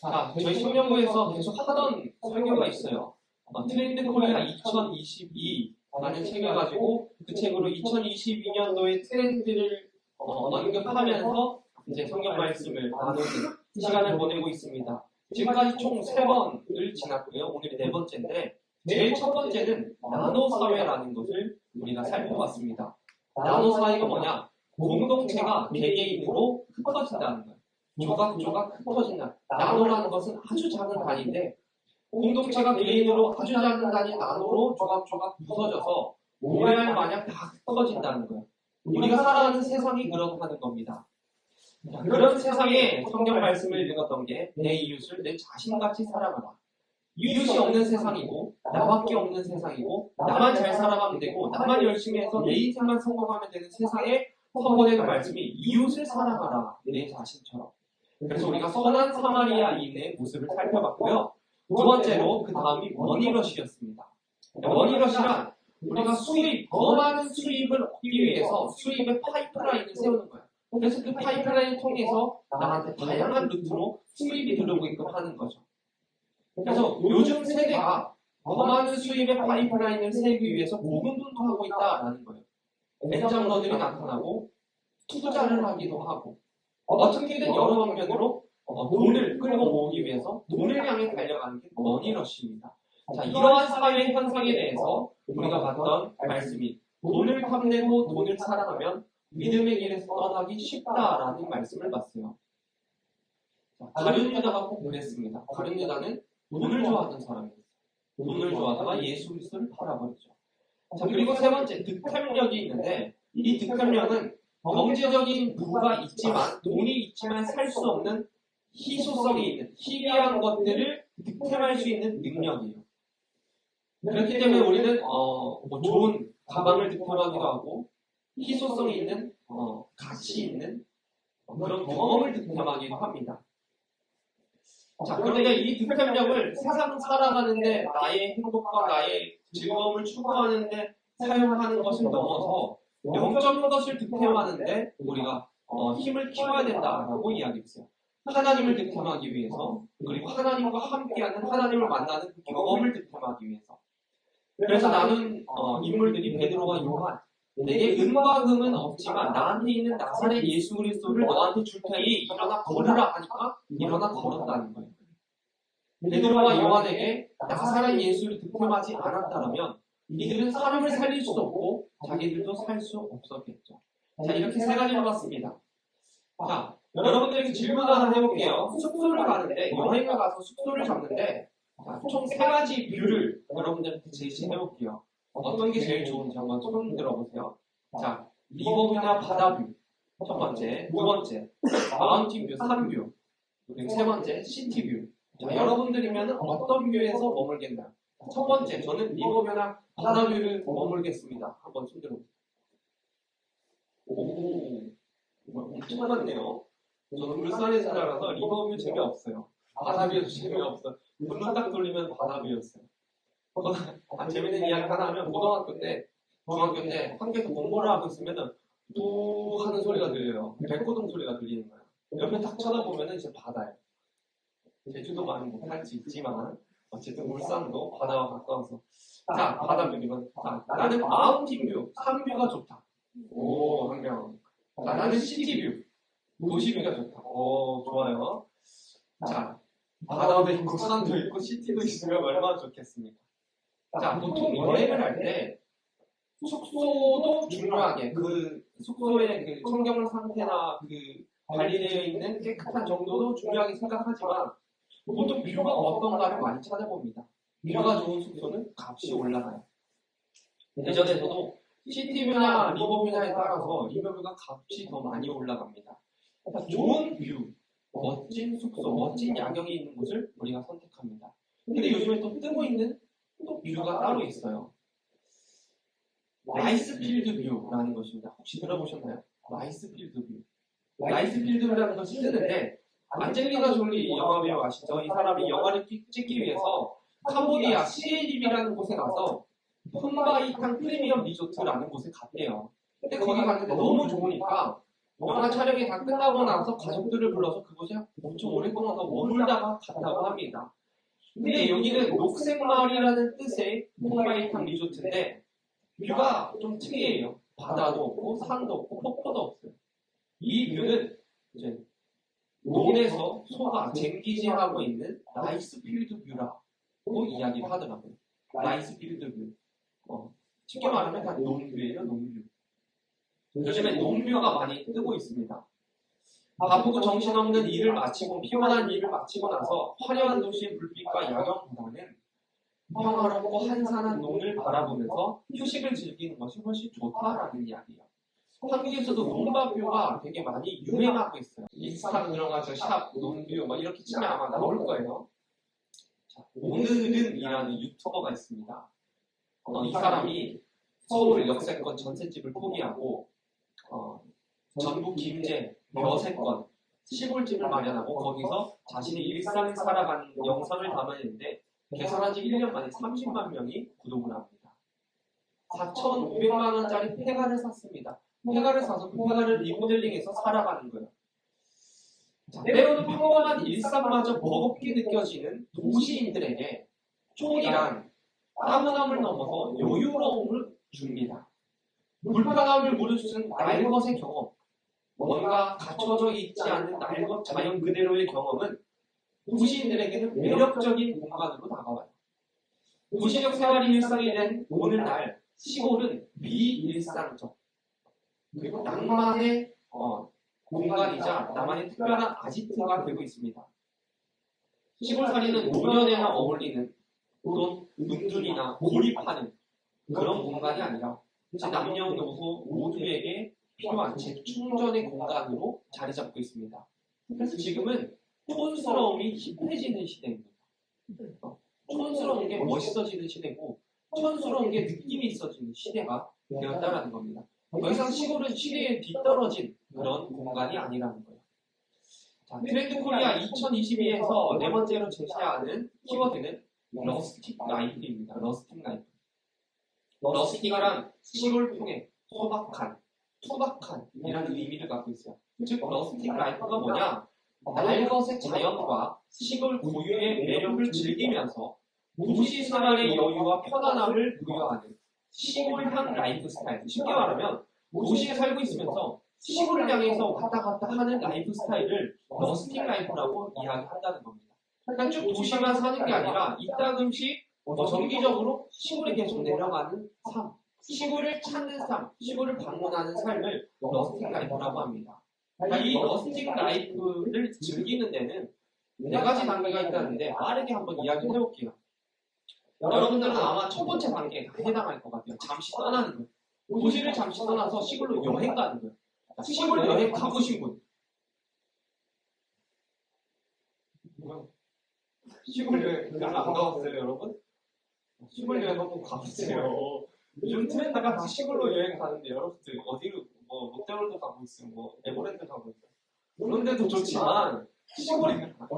자, 저희 청년부에서 계속 하던 설교가 있어요. 트렌드 코리아 2022라는 책을 가지고 그 책으로 2022년도의 트렌드를 언급하면서 이제 성경 말씀을 나누는 시간을 보내고 있습니다. 지금까지 총 3번을 지났고요. 오늘이 4번째인데 제일 첫 번째는 나노 사회라는 것을 우리가 살펴봤습니다. 나노 사회가 뭐냐? 공동체가 개개인으로 흩어진다는 거예요. 조각조각 흩어진다. 나노라는 것은 아주 작은 단위인데 공동체가 개인으로 아주 작은 단위 나노로 조각조각 부서져서 모래알 마냥 다 흩어진다는 거예요. 우리가 살아가는 세상이 그렇다는 겁니다. 그런 세상에 성경 말씀을 읽었던 게 내 이웃을 내 자신같이 사랑하라. 이웃이 없는 세상이고 나밖에 없는 세상이고 나만 잘 살아가면 되고 나만 열심히 해서 내 인생만 성공하면 되는 세상에 선포되는 말씀이 이웃을 사랑하라 내 자신처럼. 그래서 우리가 선한 사마리아인의 모습을 살펴봤고요. 두 번째로 그 다음이 머니러시였습니다. 머니러시란 우리가 더 많은 수입을 얻기 위해서 수입의 파이프라인을 세우는 거예요. 그래서 그 파이프라인을 통해서 나한테 다양한 루트로 수입이 들어오게끔 하는 거죠. 그래서 요즘 세대가 더 많은 수입의 파이프라인을 세우기 위해서 고군분투하고 있다라는 거예요. 벤장러들이 나타나고 투자를 하기도 하고 어떻게든 여러 방면으로 돈을 끌고 모으기 위해서 돈을 향해 달려가는 게 머니러시입니다. 자, 이러한 사회 현상에 대해서 우리가 봤던 말씀이 돈을 탐내고 돈을 사랑하면 믿음의 길에서 떠나기 쉽다라는 말씀을 봤어요. 가룟 유다가 꼭 그랬습니다. 가룟 유다는 돈을 좋아하던 사람이었어요. 돈을 좋아하다가 예수 그리스도를 팔아버렸죠. 자, 그리고 세 번째, 득템력이 있는데 이 득템력은 경제적인 부가 있지만 돈이 있지만 살 수 없는 희소성이 있는 희귀한 것들을 득템할 수 있는 능력이에요. 그렇기 때문에 우리는 좋은 가방을 득템하기도 하고 희소성이 있는 가치 있는 그런 경험을 득템하기도 합니다. 자, 그런데 이 득템력을 세상 살아가는데 나의 행복과 나의 즐거움을 추구하는데 사용하는 것을 넘어서 영적인 것을 득템하는데 우리가 힘을 키워야 된다라고 이야기했어요. 하나님을 득템하기 위해서 그리고 하나님과 함께하는 하나님을 만나는 경험을 득템하기 위해서. 그래서 나는 인물들이 베드로와 요한 내게 은과 금은 없지만 나한테 있는 나사렛 예수 그리스도를 너한테 줄 테니 일어나 걸으라 하니까 일어나 걸었다는 거예요. 베드로와 요한에게 나사렛 예수를 득템하지 않았다면 이들은 사람을 살릴 수도 없고 자기들도 살 수 없었겠죠. 자, 이렇게 세 가지를 봤습니다. 자, 여러분들에게 질문 하나 해볼게요. 숙소를 가는데 여행을 가서 숙소를 잡는데 총 세 가지 뷰를 여러분들한테 제시해볼게요. 어떤 게 제일 좋은지 한번 손 들어보세요. 자, 리버뷰나 바다뷰 첫 번째, 두 번째 마운틴뷰, 산뷰, 그리고 세 번째 시티뷰. 자, 여러분들이면 어떤 뷰에서 머물겠나요? 첫 번째, 저는 리버뷰나 바다뷰를 머물겠습니다. 한번 손 들어보세요. 오, 엄청 많네요. 저는 울산에 살아서 리버뷰 재미없어요. 바다뷰도 재미없어요. 눈 딱 돌리면 바다뷰였어요. 재밌는 이야기 하나 하면 중학교 때 학교에서 공부를 하고 있으면은 또 하는 소리가 들려요. 백고동 소리가 들리는 거예요. 옆에 딱 쳐다보면은 이제 바다예요. 제주도 많이 못할 수 있지만 어쨌든 울산도 바다와 가까워서 자, 바다뷰 이건 나는 마운틴뷰, 산뷰가 좋다. 오, 한 명. 자, 나는 시티뷰, 도시뷰가 좋다. 오, 좋아요. 자, 바다도 있고 산도 있고 시티도 있으면 얼마나 좋겠습니까? 자, 보통 여행을 할 때 숙소도 중요하게 그 숙소의 그 청경 상태나 그 관리되어 있는 깨끗한 정도도 중요하게 생각하지만 보통 뷰가 어떤가를 많이 찾아봅니다. 뷰가 좋은 숙소는 값이 올라가요. 예전에 저도 시티뷰나 리버뷰나에 따라서 리버뷰가 값이 더 많이 올라갑니다. 좋은 뷰, 멋진 숙소, 멋진 야경이 있는 곳을 우리가 선택합니다. 근데 요즘에 또 뜨고 있는 또 뷰가 따로 있어요. 라이스필드 뷰라는 것입니다. 혹시 들어보셨나요? 라이스필드 뷰. 라이스필드 뷰라는 것이 뜨는데 안젤리나 졸리 영화 배우 아시죠? 이 사람이 영화를 찍기 위해서 캄보디아 시에립이라는 곳에 가서 폰바이탕 프리미엄 리조트라는 곳에 갔대요. 근데 거기 갔는데 너무 좋으니까 영화 촬영이 다 끝나고 나서 가족들을 불러서 그곳에 엄청 오랫동안 더 머물다가 갔다고 합니다. 근데 여기는 녹색마을이라는 뜻의 홍마이탕 리조트인데 뷰가 좀 특이해요. 바다도 없고 산도 없고 폭포도 없어요. 이 뷰는 이제 논에서 소가 쟁기질하고 있는 라이스필드 뷰라고 이야기를 하더라고요. 라이스필드 뷰. 쉽게 말하면 다 논뷰예요, 논뷰. 요즘에 논뷰가 많이 뜨고 있습니다. 바쁘고 정신없는 일을 마치고 피곤한 일을 마치고 나서 화려한 도시의 불빛과 야경보다는 평화롭고 한산한 논을 바라보면서 휴식을 즐기는 것이 훨씬 좋다라는 이야기예요. 한국에서도 논바뷰가 되게 많이 유행하고 있어요. 인스타 들어가서 샵 논뷰 이렇게 치면 아마 나올 거예요. 자, 오늘은 이라는 유튜버가 있습니다. 이 사람이 서울 역세권 전셋집을 포기하고 전북 김제 벼세권 시골집을 마련하고 거기서 자신의 일상을 살아가는 영상을 담아냈는데 개설한 지 1년 만에 30만 명이 구독을 합니다. 4,500만 원짜리 폐가를 샀습니다. 폐가를 사서 그 폐가를 리모델링해서 살아가는 거예요. 자, 때로는 평범한 일상마저 버겁게 느껴지는 도시인들에게 촌이란 따분함을 넘어서 여유로움을 줍니다. 불편함을 무릅쓴 날것의 경험, 뭔가 갖춰져 있지 않은 날것 자연 그대로의 경험은 도시인들에게는 매력적인 공간으로 다가와요. 도시적 생활이 일상이 된 오늘날 시골은 비일상적 그리고 낭만의 공간이자 나만의 특별한 아지트가 되고 있습니다. 시골살이는 노년에나 어울리는 또는 은둔이나 고립하는 그런 공간이 아니라 남녀노소 모두에게 필요한 재충전의 공간으로 자리 잡고 있습니다. 그래서 지금은 촌스러움이 힙해지는 시대입니다. 촌스러운 게 멋있어지는 시대고 촌스러운 게 느낌이 있어지는 시대가 되었다는 겁니다. 더 이상 시골은 시대에 뒤떨어진 그런 공간이 아니라는 거예요. 자, 트렌드 코리아 2022에서 네 번째로 제시하는 키워드는 러스틱 라이프입니다. 러스틱 라이프. 러스틱이란 시골 풍의 소박한, 투박한이라는 의미를 갖고 있어요. 즉 러스틱 라이프가 뭐냐? 날것의 자연과 시골 고유의 매력을 즐기면서 도시 생활의 여유와 편안함을 부여하는 시골향 라이프 스타일. 쉽게 말하면 도시에 살고 있으면서 시골을 향해서 왔다 갔다 하는 라이프 스타일을 러스틱 라이프라고 이야기한다는 겁니다. 그러니까 쭉 도시만 사는 게 아니라 이따금씩 정기적으로 시골에 계속 내려가는 삶, 시골을 찾는 삶, 시골을 방문하는 삶을 러스틱 라이프라고 합니다. 그러니까 이 러스틱 라이프를 즐기는 데는 네 가지 단계가 있다는데 빠르게 한번 이야기를 해볼게요. 여러분들은 아마 첫 번째 단계에 해당할 것 같아요. 잠시 떠나는 거예요. 도시를 잠시 떠나서 시골로 여행 가는 거예요. 시골 여행 가보신 분? 시골 여행 별로 안 가봤어요, 여러분? 시골 여행 한번 가보세요. 요즘 트렌드가 다 시골로 여행 가는데 여러분들 어디로 롯데월드 가고 있어요, 에버랜드 가고 있어요. 그런데도 좋지만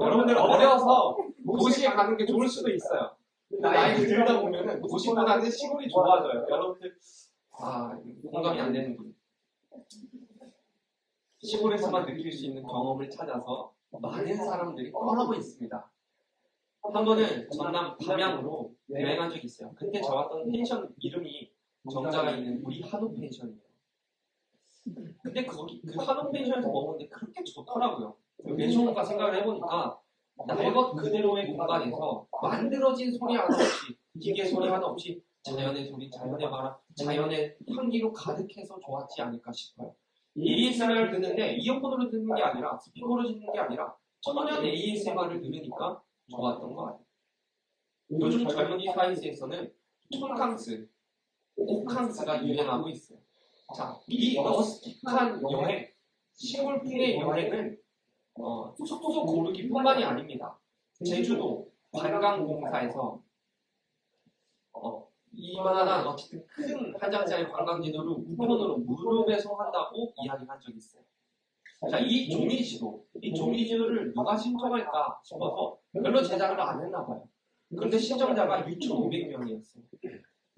여러분들 어려서 도시에 가는 게 좋을 수도 있어요. 나이가 들다 보면은 도시보다는 시골이 좋아져요. 여러분들 공감이 안 되는 분. 시골에서만 느낄 수 있는 경험을 찾아서 많은 사람들이 떠나고 있습니다. 한 번은 전남 담양으로 여행한 적이 있어요. 그때 잡았던 펜션 이름이 정자가 있는 우리 한옥 펜션이에요. 근데 그 한옥 펜션에서 먹었는데 그렇게 좋더라고요. 왜 좋은가 생각을 해보니까 날것 그대로의 공간에서 만들어진 소리 하나 없이 기계 소리 하나 없이 자연의 소리, 자연의 바람, 자연의 향기로 가득해서 좋았지 않을까 싶어요. ASMR을 듣는데 이어폰으로 듣는 게 아니라 스피커로 듣는 게 아니라 천연 ASMR을 들으니까 좋았던 것 같아요. 요즘 젊은이 사이즈에서는 촌캉스, 호캉스가 유행하고 있어요. 자, 이 러스틱한 여행, 시골풍의 여행은 숙소 고르기뿐만이 아닙니다. 제주도 관광공사에서 이만한 어쨌든 큰 한 장짜리 관광지도를 우편으로 무료 배송한다고 이야기한 적이 있어요. 자, 이 종이지도를 누가 신청할까 싶어서 별로 제작을 안 했나 봐요. 그런데 신청자가 6,500명이었어요.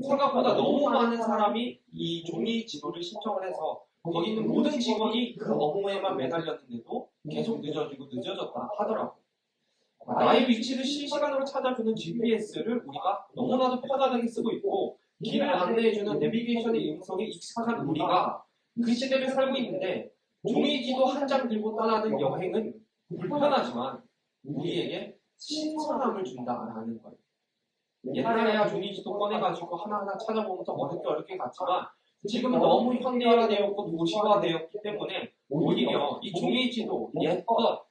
생각보다 너무 많은 사람이 이 종이지도를 신청을 해서 거기 있는 모든 직원이 그 업무에만 매달렸는데도 계속 늦어졌다 하더라고요. 나의 위치를 실시간으로 찾아주는 GPS를 우리가 너무나도 편안하게 쓰고 있고 길을 안내해주는 내비게이션의 음성에 익숙한 우리가 그 시대를 살고 있는데 종이지도 한 장 들고 떠나는 여행은 불편하지만 우리에게 신선함을 준다라는 거예요. 옛날에야 종이지도 꺼내가지고 하나하나 찾아보면서 어렵게 갔지만 지금은 너무 현대화되었고 도시화되었기 때문에 오히려 이 종이지도 옛것,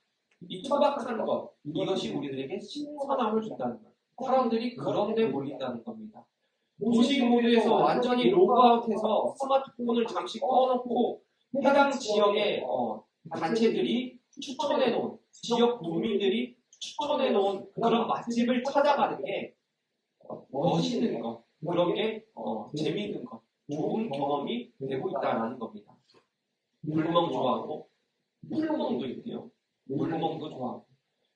이 투박한 것 이것이 우리들에게 신선함을 준다는 거예요. 사람들이 그런 데 몰린다는 겁니다. 도시 모드에서 완전히 로그아웃해서 스마트폰을 잠시 꺼놓고 해당 지역의 단체들이 추천해놓은 지역 도민들이 추천해놓은 그런 맛집을 찾아가는 게 멋있는 것, 그런 게 재미있는 것, 좋은 경험이 되고 있다는 겁니다. 물멍 좋아하고 풀멍도 있고요. 물멍도 좋아하고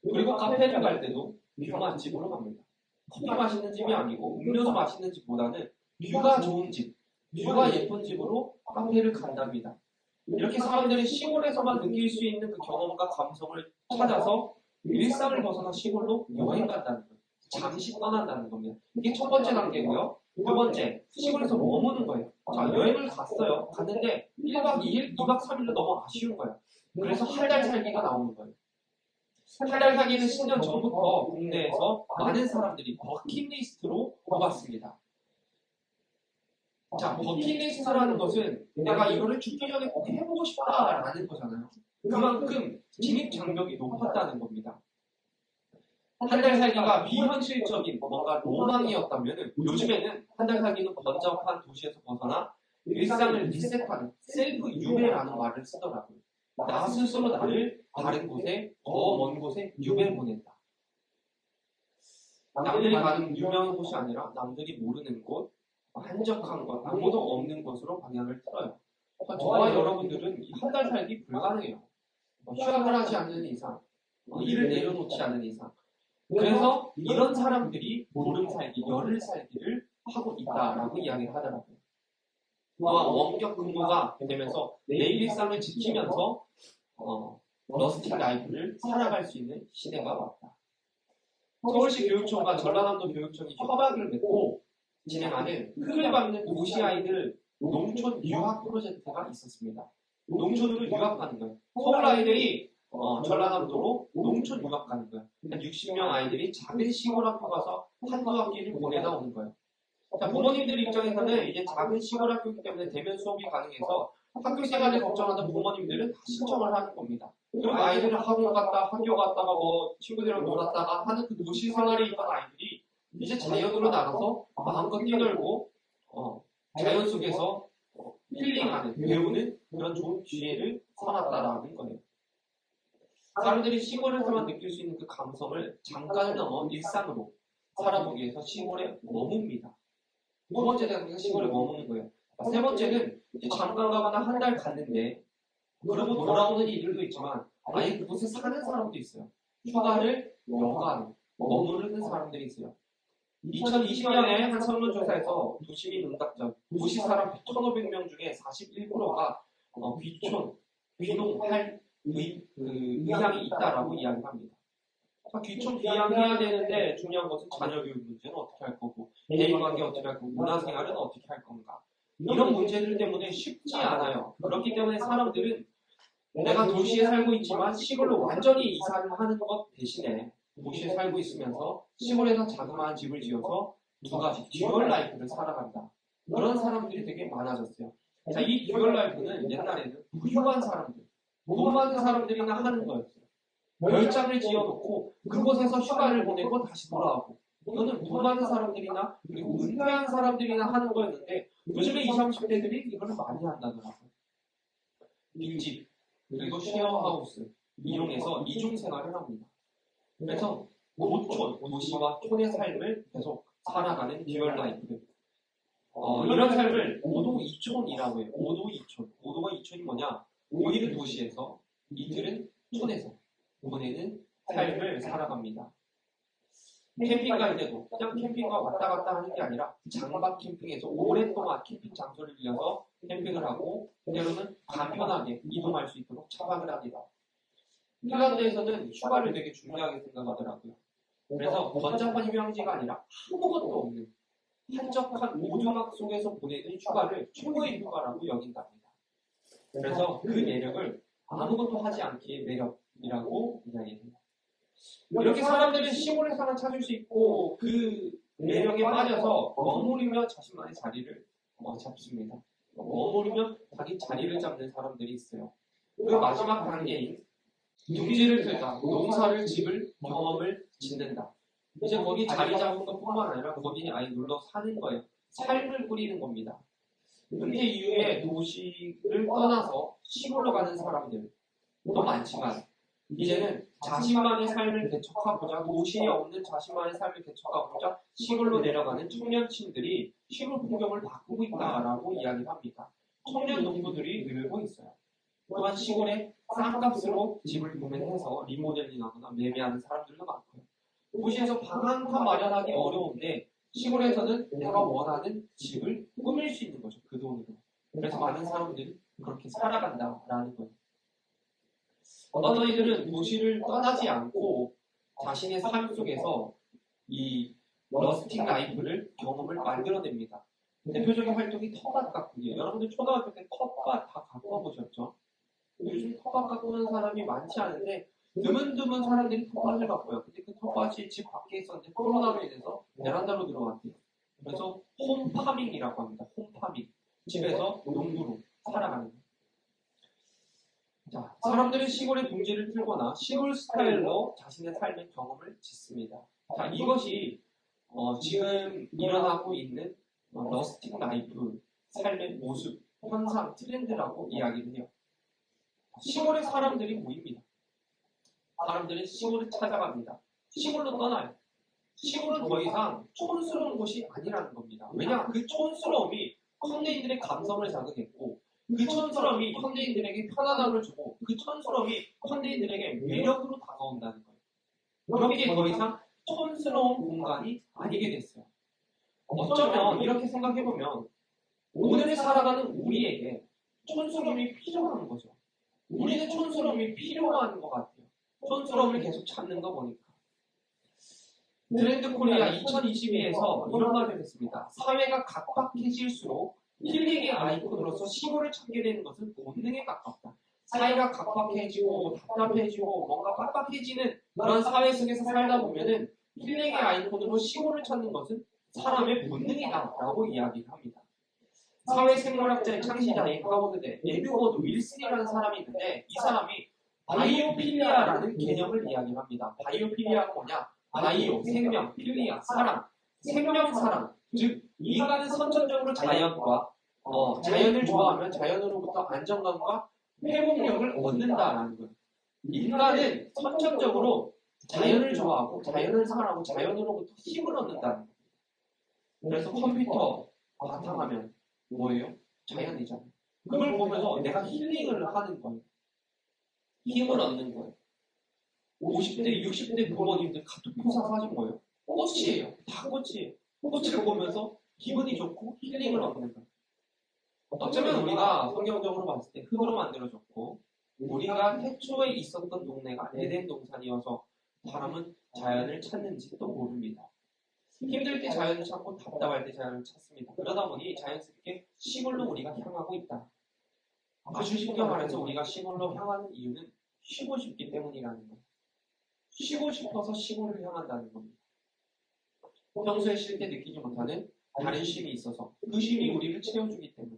그리고 카페를 갈 때도 뷰 맛집으로 갑니다. 커피 맛있는 집이 아니고 음료수 맛있는 집보다는 뷰가 좋은 집, 뷰가 예쁜 집으로 카페를 간답니다. 이렇게 사람들이 시골에서만 느낄 수 있는 그 경험과 감성을 찾아서 일상을 벗어나 시골로 여행 간다는 거예요. 잠시 떠난다는 겁니다. 이게 첫 번째 단계고요. 두 번째, 시골에서 머무는 거예요. 자, 여행을 갔는데 1박 2일, 2박 3일로 너무 아쉬운 거예요. 그래서 한 달 살기가 나오는 거예요. 한 달 살기는 10년 전부터 국내에서 많은 사람들이 버킷리스트로 뽑았습니다. 자, 버킷리스트라는 것은 내가 이거를 죽기 전에 꼭 해보고 싶다라는 거잖아요. 그만큼 진입 장벽이 높았다는 겁니다. 한 달 살기가 비현실적인 뭔가 로망이었다면 요즘에는 한 달 살기는 번잡한 도시에서 벗어나 일상을 리셋하는 셀프 유배라는 말을 쓰더라고요. 나 스스로 나를 다른 곳에, 더 먼 곳에 유배 보낸다. 남들이 가는 유명한 곳이 아니라 남들이 모르는 곳, 한적한 곳, 아무도 없는 곳으로 방향을 틀어요. 저와 여러분들은 한 달 살기 불가능해요. 휴학을 하지 않는 이상, 일을 내려놓지 않는 이상. 그래서 이런 사람들이 보름 살기, 열흘 살기를 하고 있다라고 이야기를 하더라고요. 또한 원격 근무가 되면서 내일 일상을 지키면서 러스틱 라이프를 살아갈 수 있는 시대가 왔다. 서울시 교육청과 전라남도 교육청이 협약을 맺고 진행하는 흙을 밟는 도시 아이들 농촌 유학 프로젝트가 있었습니다. 농촌으로 유학하는 거예요. 서울 아이들이 전라남도로 농촌 유학 가는 거예요. 60명 아이들이 작은 시골 학교 가서 한두 학기를 보내다 오는 거예요. 자, 부모님들 입장에서는 이제 작은 시골 학교이기 때문에 대면 수업이 가능해서 학교 생활에 걱정하는 부모님들은 다 신청을 하는 겁니다. 그리고 아이들은 학원 갔다, 학교 갔다가 친구들이랑 놀았다가 하는 그 도시 생활에 있던 아이들이 이제 자연으로 나가서 마음껏 뛰놀고 자연 속에서 힐링하는, 배우는 그런 좋은 기회를 삼았다라는 거예요. 사람들이 시골에서만 느낄 수 있는 그 감성을 잠깐 넘어 일상으로 살아보기 위해서 시골에 머뭅니다. 두 번째 단계가 시골에 머무는 거예요. 세 번째는 잠깐 가거나 한 달 갔는데 그러고 돌아오는 이들도 있지만 아예 그곳에 사는 사람도 있어요. 휴가를 여간 머무르는 사람들이 있어요. 2020년에 한 설문조사에서 도시민 응답자 도시 사람 1,500명 중에 41%가 귀촌, 귀농할 의향이 있다라고 이야기합니다. 귀촌 귀향해야 되는데 중요한 것은 자녀 교육 문제는 어떻게 할 거고 대인관계 어떻게 할 거고 문화생활은 어떻게 할 건가 이런 문제들 때문에 쉽지 않아요. 그렇기 때문에 사람들은 내가 도시에 살고 있지만 시골로 완전히 이사를 하는 것 대신에 도시에 살고 있으면서 시골에서 자그마한 집을 지어서 두 가지 듀얼 라이프를 살아간다. 그런 사람들이 되게 많아졌어요. 자, 이 듀얼 라이프는 옛날에는 부유한 사람들, 돈 많은 사람들이나 하는 거였어요. 별장을 지어놓고 그곳에서 휴가를 보내고 다시 돌아오고 이거는 돈 많은 사람들이나 그리고 은퇴한 사람들이나 하는 거였는데 요즘에 20, 30대들이 이걸 많이 한다더라고요. 빈집 그리고 쉐어하우스 이용해서 이중 생활을 합니다. 그래서 노촌, 도시와 촌의 삶을 계속 살아가는 듀얼 라이프. 이런 삶을 5도 2촌이라고 해요. 5도 2촌. 5도가 2촌이 뭐냐? 5일은 도시에서, 이틀은 촌에서 보내는 삶을 살아갑니다. 캠핑 갈 때도 그냥 캠핑과 왔다 갔다 하는 게 아니라 장박 캠핑에서 오랫동안 캠핑 장소를 빌려서 캠핑을 하고 때로는 간편하게 이동할 수 있도록 차박을 합니다. 핀란드에서는 휴가를 되게 중요하게 생각하더라고요. 그래서 번잡한 휴양지가 아니라 아무것도 없는 한적한 오두막 속에서 보내는 휴가를 최고의 휴가라고 여긴답니다. 그래서 그 매력을 아무것도 하지 않기의 매력이라고 이야기합니다. 이렇게 사람들은 시골의 삶을 찾을 수 있고 그 매력에 빠져서 머무르며 자신만의 자리를 잡습니다. 머무르며 자기 자리를 잡는 사람들이 있어요. 그 마지막 단계인 둥지를 틀다, 농사를 집을 경험을 짓는다. 이제 거기 자리 잡은 것뿐만 아니라 거기 아예 눌러 사는 거예요. 삶을 꾸리는 겁니다. 은퇴 이후에 도시를 떠나서 시골로 가는 사람들도 많지만 이제는 자신만의 삶을 개척하고자 도시에 없는 자신만의 삶을 개척하고자 시골로 내려가는 청년층들이 시골 풍경을 바꾸고 있다라고 이야기를 합니다. 청년 농부들이 늘고 있어요. 또한 시골에 싼값으로 집을 구매해서 리모델링하거나 매매하는 사람들도 많고요. 도시에서 방 한 칸 마련하기 어려운데 시골에서는 내가 원하는 집을 꾸밀 수 있는 거죠. 그 돈으로. 그래서 많은 사람들이 그렇게 살아간다라는 거예요. 어떤 이들은 도시를 떠나지 않고 자신의 삶 속에서 이 러스팅 라이프를 경험을 만들어냅니다. 대표적인 활동이 텃밭 가꾸기예요. 여러분들 초등학교 때 텃밭 다 가꿔보셨죠? 요즘 텃밭 가꾸는 사람이 많지 않은데 드문드문 사람들이 텃밭을 가꿔요. 근데 그 텃밭이 집 밖에 있었는데 코로나로 인해서 베란다로 들어갔대요. 그래서 홈파밍이라고 합니다. 홈파밍. 집에서 농부로 살아가는 거예요. 자, 사람들은 시골의 둥지를 틀거나 시골 스타일로 자신의 삶의 경험을 짓습니다. 자, 이것이 지금 일어나고 있는 러스팅 라이프 삶의 모습, 현상, 트렌드라고 이야기를 해요. 시골의 사람들이 모입니다. 사람들은 시골을 찾아갑니다. 시골로 떠나요. 시골은 더 이상 촌스러운 곳이 아니라는 겁니다. 왜냐? 그 촌스러움이 현대인들의 감성을 자극했고 그 촌스러움이 현대인들에게 편안함을 주고 그 촌스러움이 현대인들에게 매력으로 다가온다는 거예요. 그렇게 더 이상 촌스러운 공간이 아니게 됐어요. 어쩌면 이렇게 생각해보면 오늘을 살아가는 우리에게 촌스러움이 필요한 거죠. 우리는 촌스러움이 필요한 것 같아요. 촌스러움을 계속 찾는 거 보니까. 트렌드 코리아 2022에서 이런 말을 했습니다. 사회가 각박해질수록 힐링의 아이콘으로서 시골을 찾게 되는 것은 본능에 가깝다. 사회가 각박해지고 답답해지고 뭔가 빡빡해지는 그런 사회 속에서 살다 보면은 힐링의 아이콘으로 시골을 찾는 것은 사람의 본능이다라고 이야기를 합니다. 사회생물학자의 창시자인 하버드대 에드워드 윌슨이라는 사람이 있는데 이 사람이 바이오필리아라는 개념을 이야기합니다. 바이오필리아가 뭐냐? 바이오, 생명, 필리아, 사랑, 생명 사랑. 즉 인간은 선천적으로 자연을 좋아하면 자연으로부터 안정감과 회복력을 얻는다라는 거예요. 인간은 선천적으로 자연을 좋아하고 자연을 사랑하고 자연으로부터 힘을 얻는다는 거예요. 그래서 컴퓨터 바탕화면 뭐예요? 자연이잖아요. 그걸 보면서 내가 힐링을 하는 거예요. 힘을 얻는 거예요. 50대, 60대 부모님들 카톡포사 사준 거예요. 꽃이에요. 다 꽃이에요. 꽃을 보면서 기분이 좋고 힐링을 얻는 거예요. 어쩌면 우리가 성경적으로 봤을 때 흙으로 만들어졌고 우리가 태초에 있었던 동네가 에덴 동산이어서 사람은 자연을 찾는지도 모릅니다. 힘들 때 자연을 찾고 답답할 때 자연을 찾습니다. 그러다 보니 자연스럽게 시골로 우리가 향하고 있다. 아주 쉽게 말해서 우리가 시골로 향하는 이유는 쉬고 싶기 때문이라는 거예요. 쉬고 싶어서 시골을 향한다는 겁니다. 평소에 쉴 때 느끼지 못하는 다른 쉼이 있어서 그 쉼이 우리를 채워주기 때문에.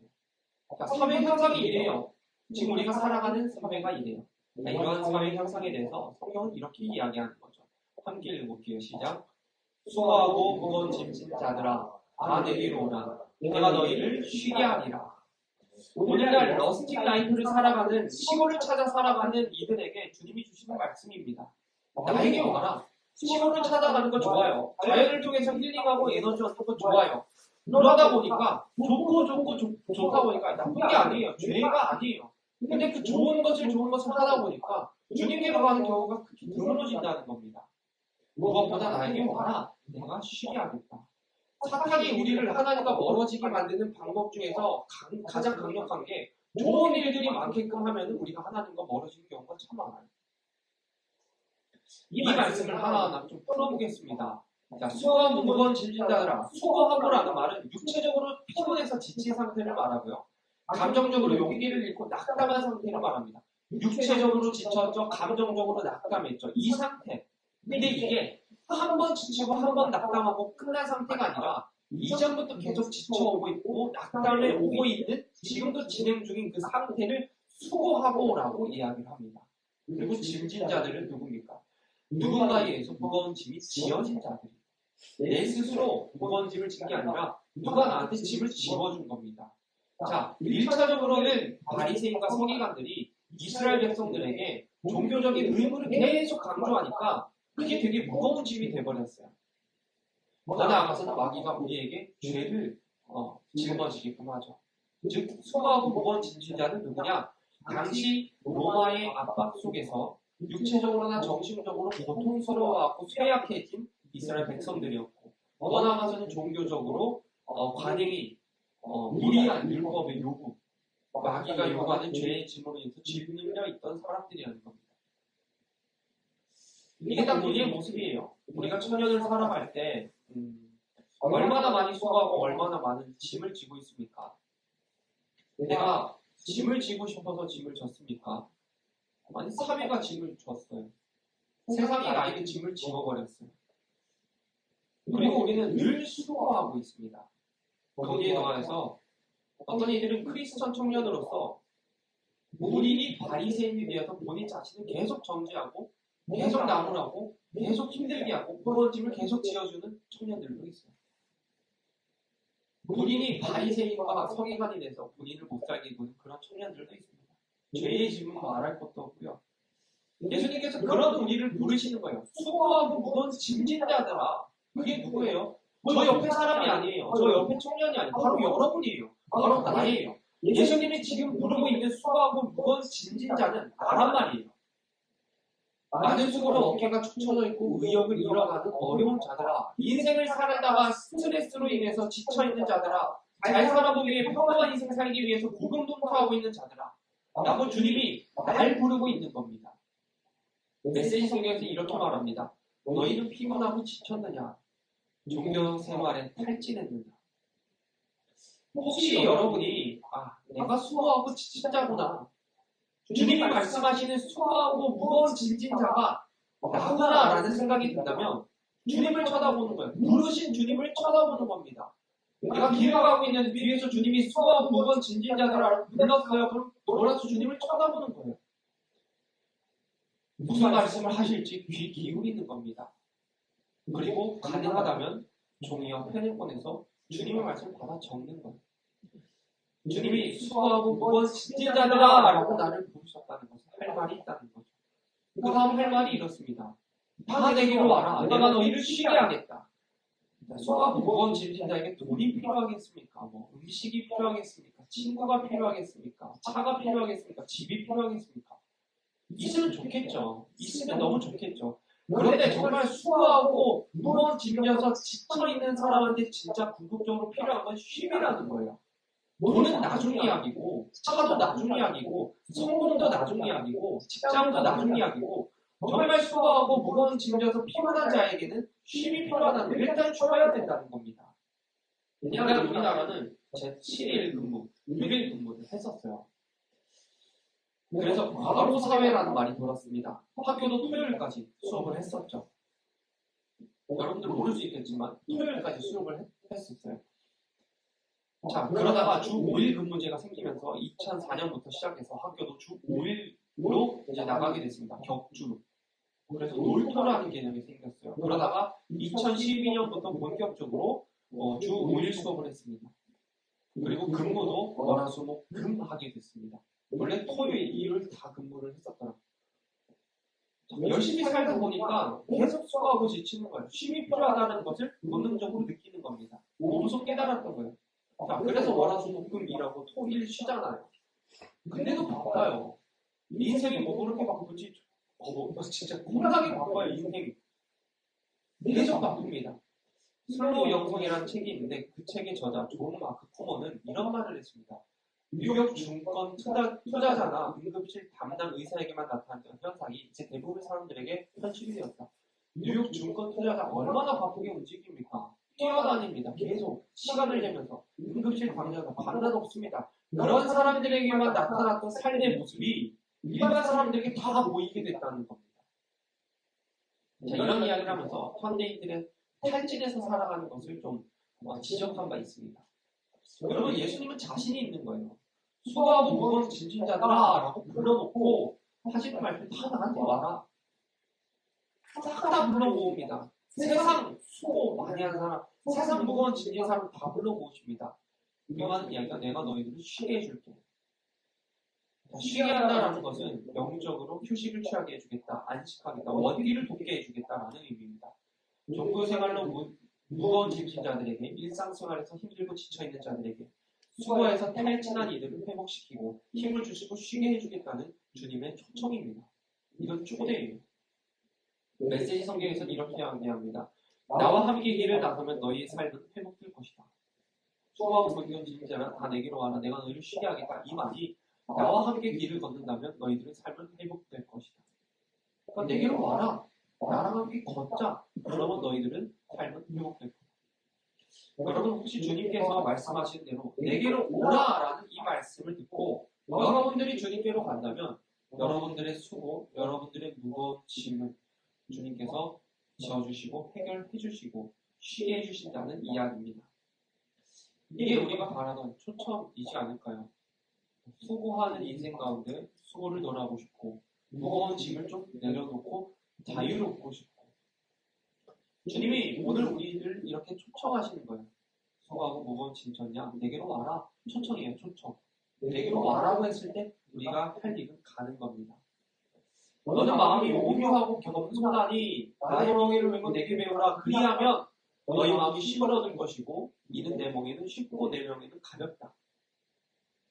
자, 사회 현상이 이래요. 지금 우리가 살아가는 사회가 이래요. 자, 이러한 사회 현상에 대해서 성경은 이렇게 이야기하는 거죠. 함께 읽어볼게요. 시작. 수고하고 무거운 짐진 자들아 다 내게로 오라. 내가 너희를 쉬게 하리라. 오늘날 러스팅 라이프를 살아가는 시골을 찾아 살아가는 이들에게 주님이 주시는 말씀입니다. 나에게 오거라. 시골을 찾아가는 거 좋아요. 자연을 통해서 힐링하고 에너지 얻는 거 좋아요. 그러다 보니까 좋다 보니까 나쁜 게 아니에요. 죄가 아니에요. 근데 그 좋은 것을 하다 보니까 주님께로 가는 경우가 크게 드물어진다는 겁니다. 무엇보다 나에게 와라. 내가 쉬게 하겠다. 사탄이 우리를 하나님과 멀어지게 만드는 방법 중에서 가장 강력한 게 좋은 일들이 많게끔 하면 우리가 하나님과 멀어지는 경우가 참 많아요. 이 말씀을 하나하나 좀 풀어보겠습니다. 자, 수고하고 무거운 짐진 자들아. 수고하고라는 말은 육체적으로 피곤해서 지친 상태를 말하고요. 감정적으로 용기를 잃고 낙담한 상태를 말합니다. 육체적으로 지쳤죠. 감정적으로 낙담했죠. 이 상태. 근데 이게 한 번 지치고 한 번 낙담하고 끝난 상태가 아니라 이전부터 계속 지쳐오고 있고 낙담해 오고 있는 지금도 진행 중인 그 상태를 수고하고라고 이야기를 합니다. 그리고 짐진 자들은 누굽니까? 누군가에 의해서 무거운 짐이 지어진 자들이 내 스스로 무거운 짐을 진 게 아니라 누가 나한테 짐을 지어준 겁니다. 자, 1차적으로는 바리새인과 서기관들이 이스라엘 백성들에게 종교적인 의무를 계속 강조하니까 그게 되게 무거운 짐이 돼버렸어요. 더 나아가서는 마귀가 우리에게 죄를 짊어지게끔 하죠. 즉, 수고하고 무거운 짐진 자는 누구냐? 당시 로마의 압박 속에서 육체적으로나 정신적으로 고통스러워하고 쇠약해진 이스라엘 백성들이었고, 더 나아가서는 종교적으로 관행이 무리한 율법의 요구, 마귀가 요구하는 죄의 짐으로 인해서 짓눌려 있던 사람들이라는 겁니다. 이게 딱 우리의 모습이에요. 우리가 천년을 살아갈 때 얼마나 많이 수고하고 얼마나 많은 짐을 지고 있습니까? 내가 짐을 지고 싶어서 짐을 졌습니까? 아니, 사회가 짐을 줬어요. 세상이 나에게 짐을 지워버렸어요. 그리고 우리는 늘 수고하고 있습니다. 거기에 더해서 어떤 이들은 크리스천 청년으로서 본인이 바리새인이 되어서 본인 자신을 계속 정죄하고 계속 나무라고 계속 힘들게 하고 무거운 짐을 계속 지어주는 청년들도 있어요. 본인이 바리새인과 서기관이 돼서 본인을 못 살게 구는 그런 청년들도 있습니다. 죄의 짐은 말할 것도 없고요. 예수님께서 그런 우리를 부르시는 거예요. 수고하고 무거운 짐진 자들아. 그게 누구예요? 저 옆에 사람이 아니에요. 저 옆에 청년이 아니에요. 바로 여러분이에요. 바로 나예요. 예수님이 지금 부르고 있는 수고하고 무거운 짐진 자는 나란 말이에요. 많은 수고로 어깨가 축 처져 있고 의욕을 잃어가는 어려운 자들아. 인생을 살다가 스트레스로 인해서 지쳐있는 자들아. 잘 살아보기 위해 평범한 인생 살기 위해서 고군분투하고 있는 자들아. 라고 주님이 날 부르고 있는 겁니다. 메시지 성경에서 이렇게 말합니다. 너희는 피곤하고 지쳤느냐? 종교 생활에 탈진했느냐? 혹시 여러분이 내가 수고하고 지쳤다구나. 주님이 말씀하시는 수고하고 무거운 짐진 자가 나구나라는 생각이 든다면 주님을 쳐다보는 거예요. 부르신 주님을 쳐다보는 겁니다. 내가 길을 가고 있는 뒤에서 주님이 수고하고 무거운 짐진 자들을 불렀어요. 그럼 놀라서 주님을 쳐다보는 거예요. 무슨 말씀을 하실지 귀 기울이는 겁니다. 그리고 가능하다면 종이와 펜을 꺼내서 주님의 말씀을 받아 적는 거예요. 주님이 수고하고 무거운 짐진 자들아 라고 나를 부르셨다는 것은 할 말이 있다는 거죠. 그 다음 할 말이 이렇습니다. 다 내게로 와라. 내가 너희를 쉬게 하겠다. 수고하고 무거운 짐진 자에게 돈이 필요하겠습니까? 음식이 필요하겠습니까? 친구가 필요하겠습니까? 차가 필요하겠습니까? 집이 필요하겠습니까? 있으면 좋겠죠. 있으면 너무 좋겠죠. 그런데 정말 수고하고 무거운 짐져서 지쳐있는 사람한테 진짜 궁극적으로 필요한 건 쉼이라는 거예요. 돈은 나중 이야기고, 차도 나중 이야기고, 성공도 나중 이야기고, 직장도 나중 이야기고, 정말 수고하고 무거운 짐져서 피곤한 자에게는 쉼이 필요하다는 걸 일단 줘야 된다는 겁니다. 옛날에 우리나라는 제 7일 근무, 6일 근무를 했었어요. 그래서 과로 사회라는 말이 돌았습니다. 학교도 토요일까지 수업을 했었죠. 여러분들 모를 수 있겠지만 토요일까지 수업을 했었어요. 자, 그러다가 주 5일 근무제가 생기면서 2004년부터 시작해서 학교도 주 5일로 이제 나가게 됐습니다. 격주로. 그래서 놀토라는 개념이 생겼어요. 그러다가 2012년부터 본격적으로 주 5일 수업을 했습니다. 그리고 근무도 월화수목 금 하게 됐습니다. 원래 토요일, 일요일 다 근무를 했었더라고요. 열심히 살다 보니까 계속 수고하고 지치는 거예요. 쉼이 필요하다는 것을 본능적으로 느끼는 겁니다. 몸소 깨달았던 거예요. 자, 그래서 월화수목금 일하고 토일 쉬잖아요. 근데도 바빠요. 인생이 뭐 그렇게 바쁘지? 진짜 끔찍하게 바빠요, 인생이. 계속 바쁩니다. 슬로우 영성이라는 책이 있는데 그 책의 저자 존 마크 코먼은 이런 말을 했습니다. 뉴욕 증권 투자자나 응급실 담당 의사에게만 나타났던 현상이 이제 대부분 사람들에게 현실이 되었다. 뉴욕 증권 투자자 얼마나 바쁘게 움직입니까? 뛰어다닙니다. 계속 시간을 내면서 응급실 담당자 밤낮 없습니다. 그런 사람들에게만 나타났던 삶의 모습이 일반 사람들에게 다 보이게 됐다는 겁니다. 자, 이런 이야기를 하면서 현대인들의 탈진해서 살아가는 것을 좀 지적한 바 있습니다. 여러분, 예수님은 자신이 있는 거예요. 수고하고 무거운 짐진 자들아 라고 불러놓고 하시는 말씀 다 나한테 와라. 싹 다 불러모읍니다. 세상 수고 많이 하는 사람, 세상 무거운 짐진 사람 다 불러모으십니다. 그리하는 이야기가 내가 너희들을 쉬게 해줄게. 쉬게 한다라는 것은 영적으로 휴식을 취하게 해주겠다, 안식하겠다, 원기를 돋게 해주겠다라는 의미입니다. 종교 생활로 무거운 짐진 자들에게, 일상생활에서 힘들고 지쳐있는 자들에게 수고해서 탈진한 이들을 회복시키고 힘을 주시고 쉬게 해주겠다는 주님의 초청입니다. 이건 쪼대예요. 메시지 성경에서는 이렇게 이야기합니다. 나와 함께 길을 나서면 너희의 삶은 회복될 것이다. 수고하고 무거운 짐진 자라 다 내게로 와라. 내가 너희를 쉬게 하겠다. 이 말이 나와 함께 길을 걷는다면 너희들의 삶은 회복될 것이다. 그러니까 내게로 와라. 나랑 함께 걷자. 그러면 너희들은 삶은 회복될 것이다. 여러분 혹시 주님께서 말씀하신 대로 내게로 오라라는 이 말씀을 듣고 여러분들이 주님께로 간다면 여러분들의 수고, 여러분들의 무거운 짐을 주님께서 지어주시고 해결해 주시고 쉬게 해주신다는 이야기입니다. 이게 우리가 바라던 초청이지 않을까요? 수고하는 인생 가운데 수고를 덜하고 싶고 무거운 짐을 좀 내려놓고 자유롭고 싶고 주님이 오늘 우리를 이렇게 초청하시는 거예요. 수고하고 무거운 짐 졌냐? 내게로 와라. 초청이에요. 초청. 내게로 와라고 했을 때 우리가 할 일은 가는 겁니다. 너는 마음이 오묘하고 겸손하니 나의 멍에를 메고 내게 배우라. 그리하면 너희 마음이 쉼을 얻을 것이고 이는 내 멍에는 쉽고 내 명에는 가볍다.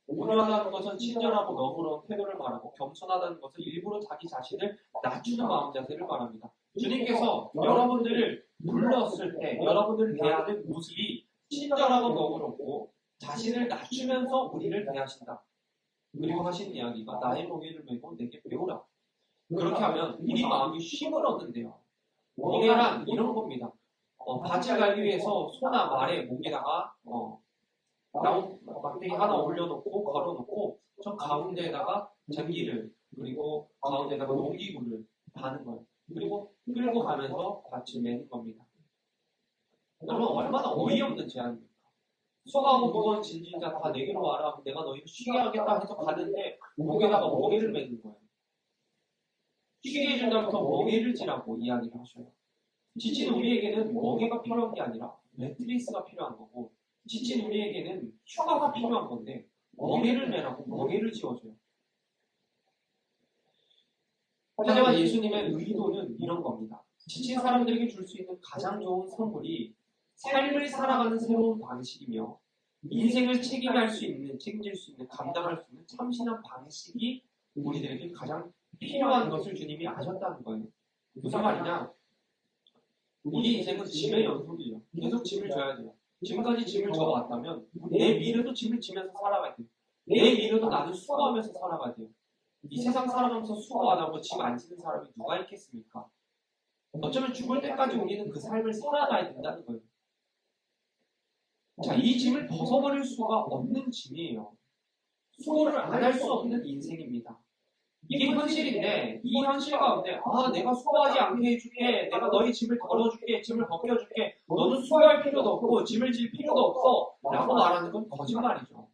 오묘하다는 것은 친절하고 너그러운 태도를 말하고 겸손하다는 것은 일부러 자기 자신을 낮추는 마음 자세를 말합니다. 주님께서 여러분들을 불렀을 때 여러분들을 대하는 모습이 친절하고 너그럽고 자신을 낮추면서 우리를 대하신다. 그리고 하신 이야기가 나의 멍에를 메고 내게 배우라. 그렇게 하면 우리 마음이 쉼을 얻는데요. 멍에란 이런 겁니다. 밭을 갈기 위해서 소나 말의 목에다가 나무 막대기 하나 올려놓고 걸어놓고 저 가운데에다가 전기를 그리고 가운데에다가 농기구를 다는 거예요. 그리고 끌고 가면서 밭을 매는 겁니다. 여러분 얼마나 어이없는 제안입니까? 수고하고 무거운 짐진 자 다 내게로 와라. 내가 너희를 쉬게 하겠다 해서 가는데 목에다가 멍에를 매는 거예요. 쉬게 해준다면서 멍에를 지라고 이야기를 하셔요. 지친 우리에게는 멍에가 필요한 게 아니라 매트리스가 필요한 거고 지친 우리에게는 휴가가 필요한 건데 멍에를 매라고 멍에를 지어줘요. 하지만 예수님의 의도는 이런 겁니다. 지친 사람들에게 줄 수 있는 가장 좋은 선물이 삶을 살아가는 새로운 방식이며 인생을 책임질 수 있는, 감당할 수 있는 참신한 방식이 우리들에게 가장 필요한 것을 주님이 아셨다는 거예요. 무슨 말이냐? 우리 인생은 짐의 연속이에요. 계속 짐을 져야 돼요. 지금까지 짐을 져왔다면 내 미래도 짐을 지면서 살아가야 돼요. 내 미래도 나는 수고하면서 살아가야 돼요. 이 세상 살아가면서 수고 안 하고 짐 안 지는 사람이 누가 있겠습니까? 어쩌면 죽을 때까지 우리는 그 삶을 살아가야 된다는 거예요. 자, 이 짐을 벗어버릴 수가 없는 짐이에요. 수고를 안 할 수 없는 인생입니다. 이게 현실인데 이 현실 가운데 내가 수고하지 않게 해줄게, 내가 너희 짐을 덜어줄게, 짐을 벗겨줄게, 너는 수고할 필요도 없고 짐을 질 필요도 없어 라고 말하는 건 거짓말이죠.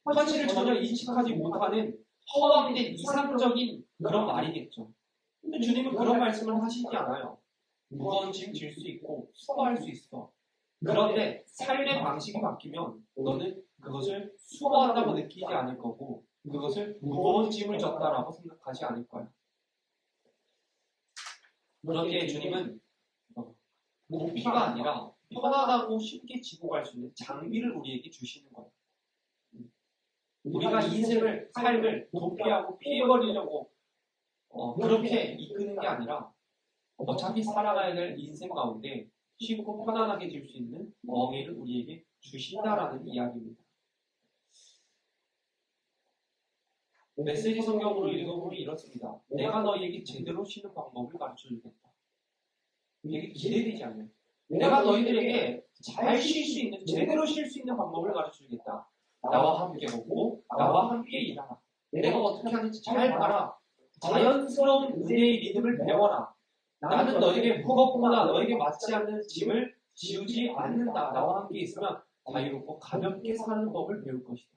현실을 전혀 인식하지 못하는 허황된 이상적인 그런 말이겠죠. 근데 주님은 그런 말씀을 하시지 않아요. 무거운 짐 질 수 있고 수고할 수 있어. 그런데 삶의 방식이 바뀌면 너는 그것을 수고한다고 느끼지 않을 거고 그것을 무거운 짐을 졌다라고 생각하지 않을 거예요. 그렇게 주님은 고피가 아니라 편안하고 쉽게 지고 갈 수 있는 장비를 우리에게 주시는 거예요. 우리가 인생을, 삶을 도피하고 피해버리려고 그렇게 이끄는 게 아니라 어차피 살아가야 될 인생 가운데 쉽고 편안하게 질 수 있는 멍에를 우리에게 주신다라는 이야기입니다. 메시지 성경으로 읽어보면 이렇습니다. 내가 너희에게 제대로 쉬는 방법을 가르쳐주겠다. 이게 기대되지 않아요. 내가 너희들에게 잘 쉴 수 있는, 제대로 쉴 수 있는 방법을 가르쳐주겠다. 나와 함께 오고 나와 함께 일하라. 내가 어떻게 하는지 잘 봐라. 자연스러운 은혜의 리듬을 배워라. 나는 너에게 무겁거나 너에게 맞지 않는 짐을 지우지 않는다. 나와 함께 있으면 자유롭고 가볍게 사는 법을 배울 것이다.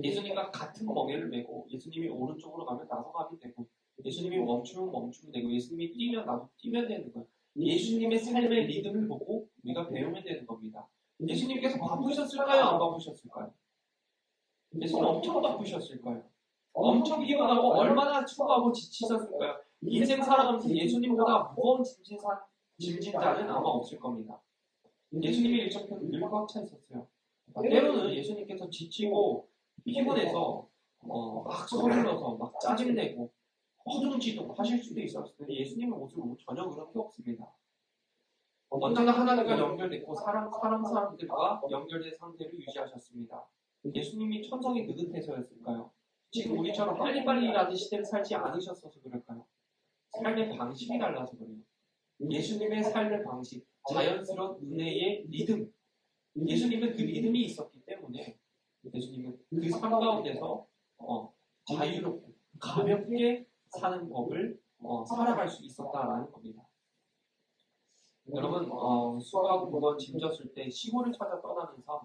예수님과 같은 멍에를 메고 예수님이 오른쪽으로 가면 나도 가면 되고 예수님이 멈추면 멈추면 되고 예수님이 뛰면 나도 뛰면 되는 거예요. 예수님의 삶의 리듬을 보고 우리가 배우면 되는 겁니다. 예수님께서 바쁘셨을까요? 안 바쁘셨을까요? 예수님 엄청 바쁘셨을 거예요. 엄청 피곤하고 얼마나 추구하고 지치셨을까요? 인생 살아가면서 예수님보다 무거운 짐진자는 아마 없을 겁니다. 예수님의 일정표는 늘 꽉 차 있었어요. 때로는 예수님께서 지치고 피곤해서 막 서둘러서 막 짜증내고 허둥지둥 하실 수도 있었을 텐데 예수님의 모습은 전혀 그런 게 없습니다. 언제나 하나님과 연결됐고 사람들과 연결된 상태를 유지하셨습니다. 예수님이 천성이 느긋해서였을까요? 지금 우리처럼 빨리빨리 일하는 시대를 살지 않으셨어서 그럴까요? 삶의 방식이 달라서 그래요. 예수님의 삶의 방식, 자연스러운 은혜의 리듬. 예수님은 그 리듬이 있었기 때문에 예수님은 그 삶 가운데서 자유롭고 가볍게 사는 법을 살아갈 수 있었다라는 겁니다. 여러분 수학하고 무거운 짐졌을 때 시골을 찾아 떠나는 삶,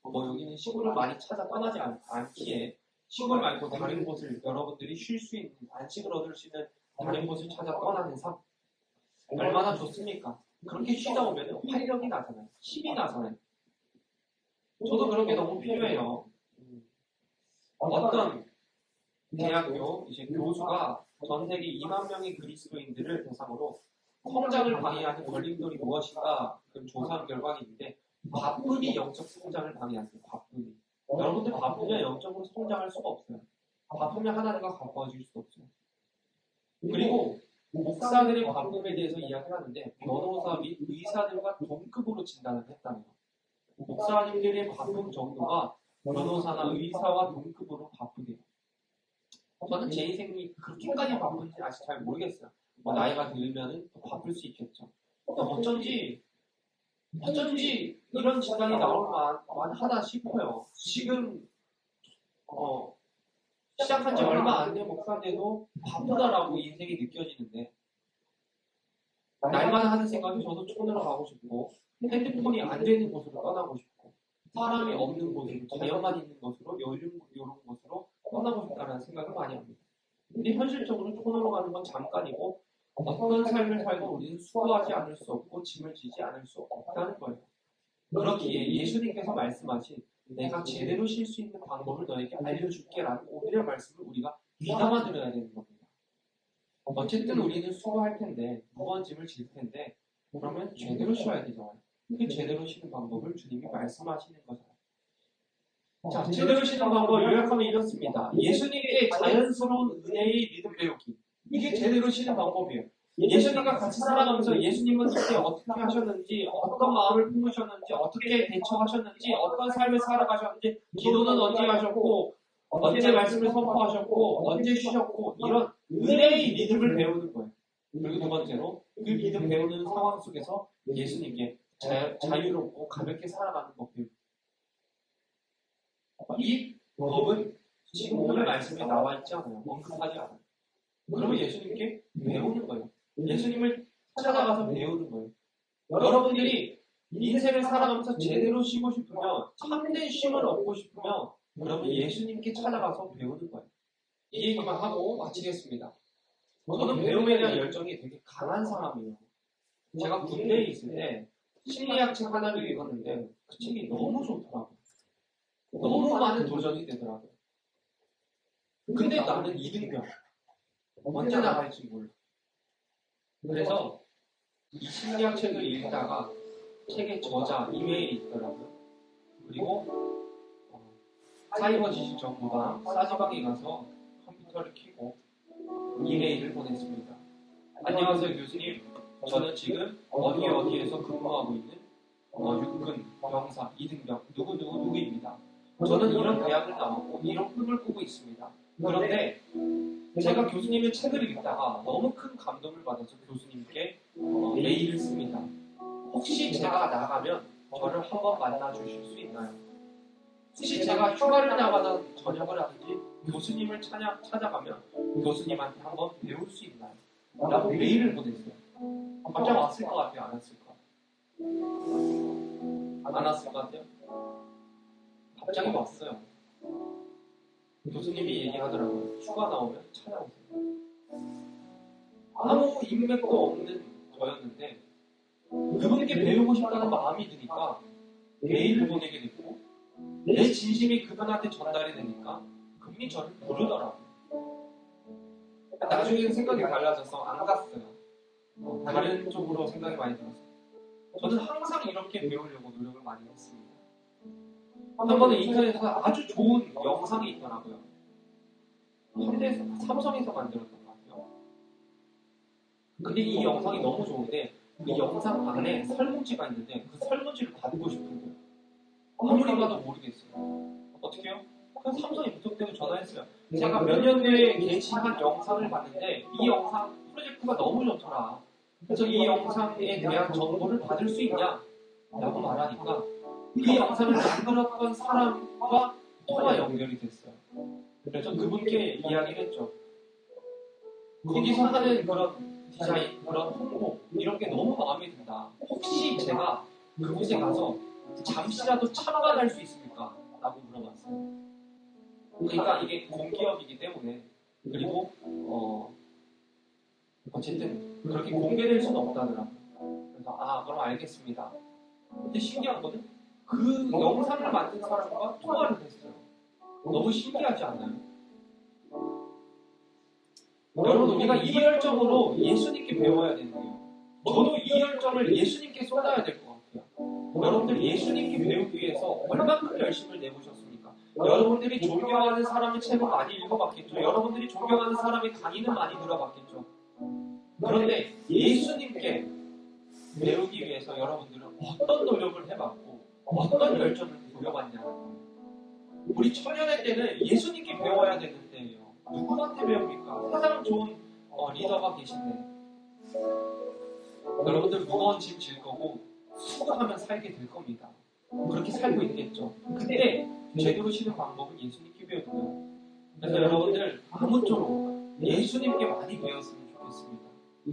여기는 시골을 많이 찾아 떠나지 않기에 시골 말고 다른 곳을 여러분들이 쉴 수 있는 안식을 얻을 수 있는 다른 곳을 찾아 떠나는 삶 얼마나 좋습니까? 그렇게 쉬다 보면 활력이 나잖아요. 힘이 나잖아요. 저도 그런 게 너무 필요해요. 어떤 대학교 이제 교수가 전 세계 2만 명의 그리스도인들을 대상으로 성장을 방해하는 걸림돌이 무엇인가 그 조사한 결과가 있는데 바쁘니 영적 성장을 방해하세요. 바쁘니. 여러분들 바쁘면 영적으로 성장할 수가 없어요. 바쁘면 하나님과 가까워질 수도 없어요. 그리고 목사들의 바쁨에 대해서 이야기를 하는데 변호사 및 의사들과 동급으로 진단을 했다는 거예요. 목사님들의 바쁨 정도가 변호사나 의사와 동급으로 바쁘대요. 저는 제 인생이 그렇게까지 바쁜지 아직 잘 모르겠어요. 나이가 들면 더 바쁠 수 있겠죠. 어쩐지 이런 진단이 나올 만하다 싶어요. 지금 시작한 지 얼마 안 된 목사인데도 바쁘다라고 인생이 느껴지는데 날마다 하는 생각이 저도 촌으로 가고 싶고 핸드폰이 안 되는 곳으로 떠나고 싶고 사람이 없는 곳으로 자연만 있는 곳으로 이런 곳으로 떠나고 싶다는 생각을 많이 합니다. 근데 현실적으로 촌으로 가는 건 잠깐이고 어떤 삶을 살고 우리는 수고하지 않을 수 없고 짐을 지지 않을 수 없다는 거예요. 그렇기에 예수님께서 말씀하신 내가 제대로 쉴 수 있는 방법을 너에게 알려줄게라는 오늘의 말씀을 우리가 귀담아 들어야 되는 겁니다. 어쨌든 우리는 수고할 텐데 무거운 짐을 질 텐데 그러면 제대로 쉬어야 되잖아요. 그 제대로 쉬는 방법을 주님이 말씀하시는 거잖아요. 자, 제대로 쉬는 방법 요약하면 이렇습니다. 예수님의 자연스러운 은혜의 리듬 배우기. 이게 제대로 쉬는 방법이에요. 예수님과 같이 살아가면서 예수님은 그때 어떻게 하셨는지, 어떤 마음을 품으셨는지, 어떻게 대처하셨는지, 어떤 삶을 살아가셨는지, 기도는 언제 하셨고, 언제 말씀을 선포하셨고, 언제 쉬셨고, 이런 은혜의 리듬을 배우는 거예요. 그리고 두 번째로, 그 리듬 배우는 상황 속에서 예수님께 자유롭고 가볍게 살아가는 법 배우고. 이 법은 지금 오늘 말씀에 나와 있지 않아요. 언급하지 않아요. 그러면 예수님께 배우는 거예요. 예수님을 찾아가서 배우는 거예요. 여러분들이 인생을 살아가면서 제대로 쉬고 싶으면, 참된 쉼을 얻고 싶으면, 그러면 예수님께 찾아가서 배우는 거예요. 이 얘기만 하고 마치겠습니다. 저는 배움에 대한 열정이 되게 강한 사람이에요. 제가 군대에 있을 때 심리학 책 하나를 읽었는데 그 책이 너무 좋더라고요. 너무 많은 도전이 되더라고요. 근데 나는 2등병. 언제 나갈지 몰라. 그래서 이 심리학 책을 읽다가 책의 저자 이메일이 있더라고요. 그리고 사이버 지식정보방 싸지방에 가서 컴퓨터를 켜고 이메일을 보냈습니다. 안녕하세요 교수님. 저는 지금 어디에서 근무하고 있는 육군 병사 이등병 누구입니다. 저는 이런 대학을 나왔고 이런 꿈을 꾸고 있습니다. 그런데 제가 교수님의 책을 읽다가 너무 큰 감동을 받아서 교수님께 메일을 씁니다. 혹시 제가 나가면 저를 한번 만나 주실 수 있나요? 혹시 제가 휴가를 나가서 저녁을 하든지 교수님을 찾아가면 교수님한테 한번 배울 수 있나요? 라고 메일을 보냈어요. 갑자기 왔을 것 같아요? 안 왔을 것 같아요? 안 왔을 것 같아요? 갑자기 왔어요. 교수님이 얘기하더라고요. 휴가 나오면 찾아오세요. 아무 인맥도 없는 저였는데 그분께 배우고 싶다는 마음이 드니까 메일을 보내게 됐고 내 진심이 그분한테 전달이 되니까 그분이 저를 부르더라고요. 나중에는 생각이 달라져서 안 갔어요. 다른 쪽으로 생각이 많이 들었어요. 저는 항상 이렇게 배우려고 노력을 많이 했습니다. 한 번은 인터넷에서 아주 좋은 영상이 있더라고요. 삼성에서 만들었던 것 같아요. 근데 이 영상이 너무 좋은데 이 영상 안에 설문지가 있는데 그 설문지를 받고 싶은 거예요. 아무리 봐도 모르겠어요. 어떻게 해요? 그래서 삼성에 무턱대고 전화했어요. 제가 몇 년 뒤에 게시한 영상을 봤는데 이 영상 프로젝트가 너무 좋더라. 그래서 이 영상에 대한 정보를 받을 수 있냐? 라고 말하니까 이 영상을 만들었던 사람과 통화 연결이 됐어요. 그래서 그분께 이야기를 했죠. 거기서 하는 그런 디자인, 그런 홍보 이런 게 너무 마음에 든다. 혹시 제가 그곳에 가서 잠시라도 참관할 수 있습니까? 라고 물어봤어요. 그러니까 이게 공기업이기 때문에 그리고 어쨌든 그렇게 공개될 수는 없다더라고요. 그래서 그럼 알겠습니다. 근데 신기한 거는 그 영상을 만든 사람과 통화를 했어요. 너무 신기하지 않나요? 여러분 우리가 이 열정으로 예수님께 배워야 되는데요. 저도 이 열정을 예수님께 쏟아야 될 것 같아요. 여러분들 예수님께 배우기 위해서 얼마큼 열심을 내보셨습니까? 여러분들이 존경하는 사람의 책을 많이 읽어봤겠죠. 여러분들이 존경하는 사람의 강의는 많이 들어봤겠죠. 그런데 예수님께 배우기 위해서 여러분들은 어떤 노력을 해봤고 어떤 열정을 보여봤냐는 거예요. 우리 청년의 때는 예수님께 배워야 되는 때예요. 누구한테 배웁니까? 세상 좋은 리더가 계신데 여러분들 무거운 짐 질 거고 수고하면 살게 될 겁니다. 그렇게 살고 있겠죠. 근데 제대로 쉬는 방법은 예수님께 배우고요. 그래서 여러분들 아무쪼록 예수님께 많이 배웠으면 좋겠습니다.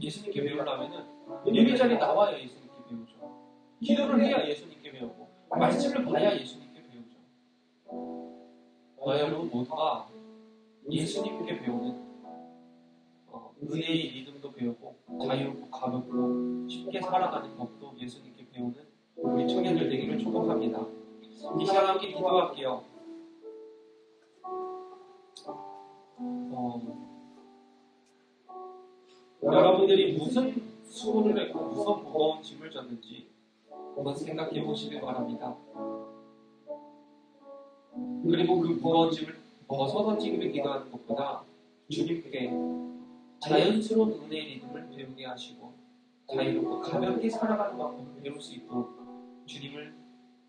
예수님께 배우려면은 예배 자리에 나와야 예수님께 배우죠. 기도를 해야 예수님께 배우고 말씀을 봐야 예수님께 배우죠. 여러분 모두가 예수님께 배우는 은혜의 리듬도 배우고 자유롭고 가볍고 쉽게 살아가는 법도 예수님께 배우는 우리 청년들 되기를 축복합니다. 이 시간 함께 기도할게요. 여러분들이 무슨 수고를 했고 무슨 무거운 짐을 졌는지 한번 생각해 보시길 바랍니다. 그리고 그 무거운 짐을 벗어던지기를 기도하는 것보다 주님께 자연스러운 은혜의 리듬을 배우게 하시고 자유롭고 가볍게 살아가는 방법을 배울 수 있도록 주님을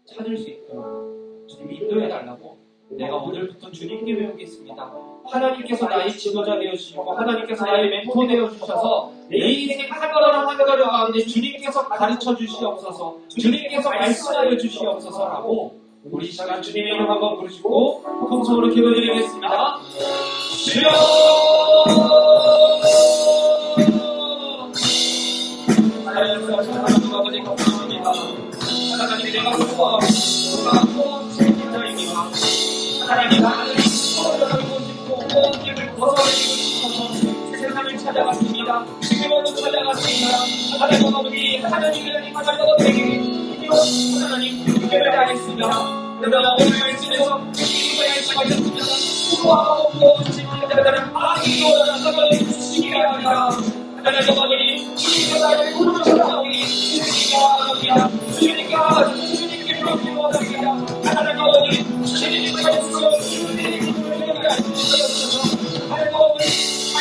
찾을 수 있도록 주님이 인도해달라고 내가 오늘부터 주님께 배우겠습니다. 하나님께서 나의 지도자 되어주시고 하나님께서 나의 멘토 되어주셔서 내 인생 한 걸음 한 걸음 가운데 주님께서 가르쳐 주시옵소서 주님께서 말씀하여 주시옵소서라고 우리 시간 주님의 이름 한번 부르시고 통성으로 기도드리겠습니다. 주여 하나님 아버지 감사합니다. 하나님 내가 수고하고 책임자입니다. 하나님 하나님 수고를 하고 싶고 무언지를 벗어내고 싶어서 세상을 찾아갔습니다. 주님으로 찾아갔습니다. 하나님 아버지 하나님을 가져오되기 하나님 교회를 다했습니다. 그러나 오늘 말씀에서 주님의 말씀하셨습니다. 수고하고 무거운 짐을 자들은 아기로 나가게 주시기 합니다. 하나님 아버지 주님의 나를 부르셨사오니 주님께 원합니다. 주님께 부르시옵소서. 하나님 아버지 주님의 말씀으로 주님의 교회를 하시옵소서. 하나님 아버지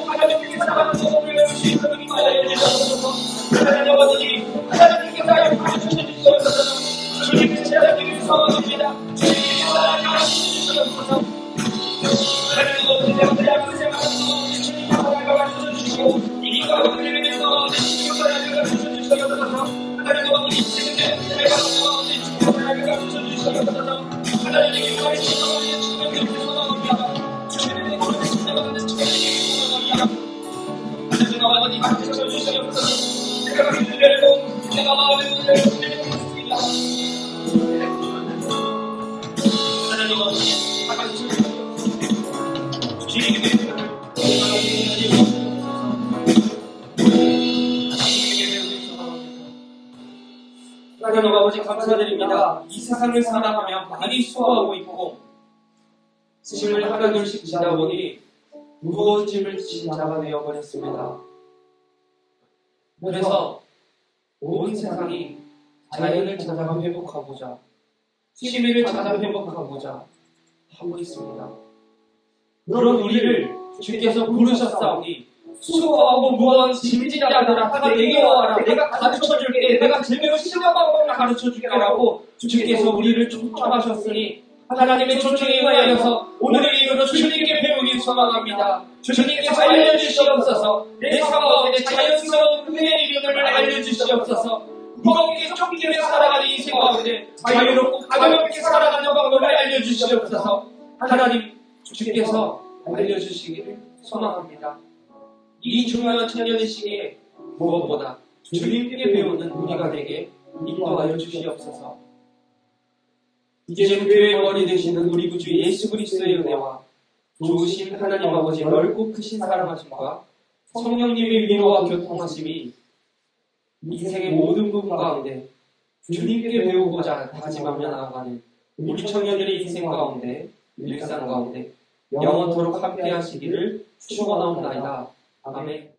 하나님께서 살아가는 법을 배우시는 주시고 이기과 은혜를 위해서 내 신경과 하나님을 가르쳐주시옵소서. 하나님과 우리 친구들 내가 소망하는 주님과 하나님을 가르쳐주시옵소서. 하나님의 영광의 신령하는 주님에게 소망합니다. 주님의 거룩한 신령하는 주님에게 소망합니다. 하나님 아버지 가르쳐주시옵소서. 내가 그들을 내가 마음의 문을 드리겠습니다. 하나님 아버지 가르쳐주시옵소서. 주님의 하나님 아버지 감사드립니다. 이 세상을 살아가며 많이 수고하고 있고 짐을 하나둘씩 지다 보니 무거운 짐을 지신 자가 되어버렸습니다. 그래서 온 세상이 자연을 찾아 회복하고자 취미를 찾아 회복하고자 하고 있습니다. 그런 우리를 주께서 부르셨사오니 수고하고 무거운 짐지자들아 다 내게 와라. 내가 가르쳐줄게. 내가 제대로 신앙 방법을 가르쳐줄게라고 주께서 우리를 초청하셨으니 하나님의 초청에 의하여서 오늘 이후로 주님께 배우기 소망합니다. 주님께서 알려주시옵소서. 내 삶 가운데 자연스러운 은혜의 이름을 알려주시옵소서. 무겁게 쫓기며 살아가는 인생 가운데 자유롭고 가볍게 살아가는 방법을 알려주시옵소서. 하나님 주께서 알려주시기를 소망합니다. 이 중요한 청년의 시기에 무엇보다 주님께 배우는 우리가 되게 인도하여 주시옵소서. 이제는 교회의 머리 되시는 우리 구주 예수 그리스도의 은혜와 좋으신 하나님 아버지 넓고 크신 사랑하심과 성령님의 위로와 교통하심이 인생의 모든 부분 가운데 주님께 배우고자 다짐하며 나아가는 우리 청년들의 인생 가운데 일상 가운데 영원토록 함께 하시기를 축원하옵나이다. 아멘.